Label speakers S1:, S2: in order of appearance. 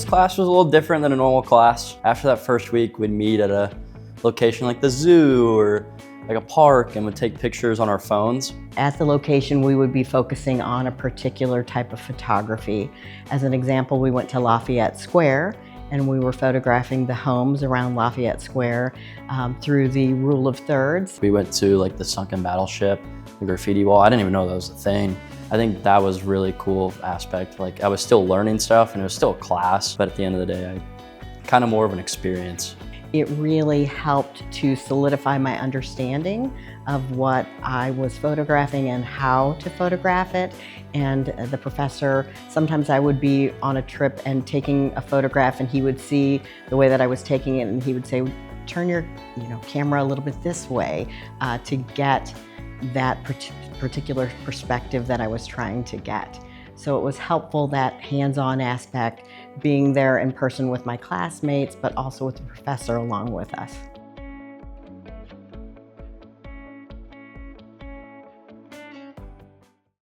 S1: This class was a little different than a normal class. After that first week, we'd meet at a location like the zoo or like a park and would take pictures on our phones.
S2: At the location, we would be focusing on a particular type of photography. As an example, we went to Lafayette Square and we were photographing the homes around Lafayette Square through the rule of thirds.
S1: We went to like the sunken battleship, the graffiti wall. I didn't even know that was a thing. I think that was really cool aspect. Like I was still learning stuff and it was still a class, but at the end of the day, kind of more of an experience.
S2: It really helped to solidify my understanding of what I was photographing and how to photograph it. And the professor, sometimes I would be on a trip and taking a photograph and he would see the way that I was taking it and he would say, turn your camera a little bit this way to get that particular perspective that I was trying to get. So it was helpful, that hands-on aspect, being there in person with my classmates, but also with the professor along with us.